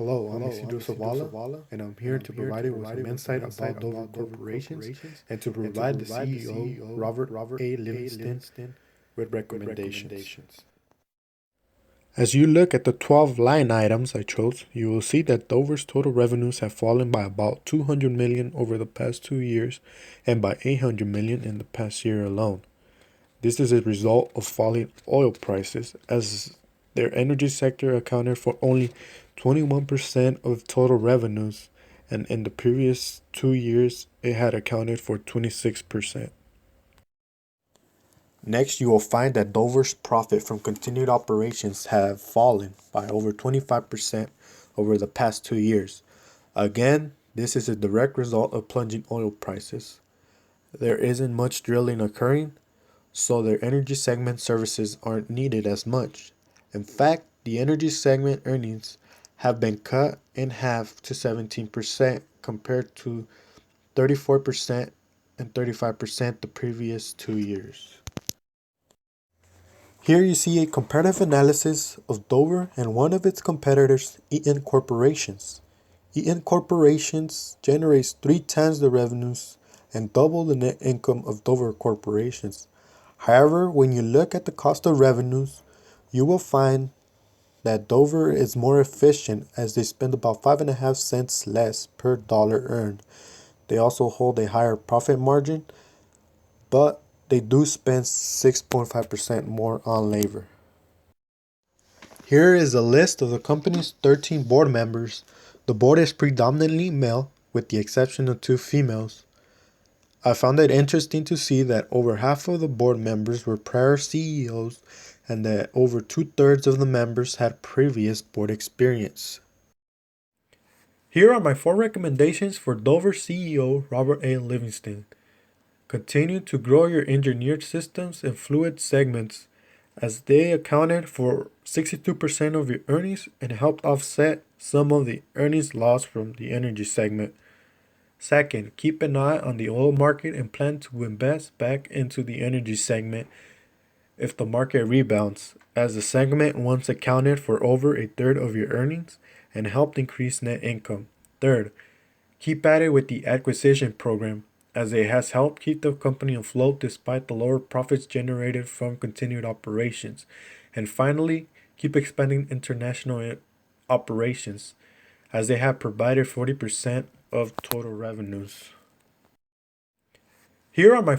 Hello, I'm Isidro Zavala, and I'm here to provide you with some insight about DOV Corporations and to provide the CEO, Robert A. Livingston, with recommendations. As you look at the 12 line items I chose, you will see that Dover's total revenues have fallen by about 200 million over the past 2 years and by 800 million in the past year alone. This is a result of falling oil prices, as their energy sector accounted for only 21% of total revenues, and in the previous 2 years it had accounted for 26%. Next, you will find that Dover's profit from continued operations have fallen by over 25% over the past 2 years. Again, this is a direct result of plunging oil prices. There isn't much drilling occurring, so their energy segment services aren't needed as much. In fact, the energy segment earnings have been cut in half to 17% compared to 34% and 35% the previous 2 years. Here you see a comparative analysis of Dover and one of its competitors, DOV Corporations. DOV Corporations generates 3 times the revenues and double the net income of Dover Corporations. However, when you look at the cost of revenues, you will find that Dover is more efficient, as they spend about 5.5 cents less per dollar earned. They also hold a higher profit margin, but they do spend 6.5% more on labor. Here is a list of the company's 13 board members. The board is predominantly male, with the exception of 2 females. I found it interesting to see that over half of the board members were prior CEOs and that over 2/3 of the members had previous board experience. Here are my 4 recommendations for Dover CEO Robert A. Livingston. Continue to grow your engineered systems and fluid segments, as they accounted for 62% of your earnings and helped offset some of the earnings lost from the energy segment. Second, keep an eye on the oil market and plan to invest back into the energy segment if the market rebounds, as the segment once accounted for over 1/3 of your earnings and helped increase net income. Third, keep at it with the acquisition program, as it has helped keep the company afloat despite the lower profits generated from continued operations. And finally, keep expanding international operations, as they have provided 40% of total revenues. Here are my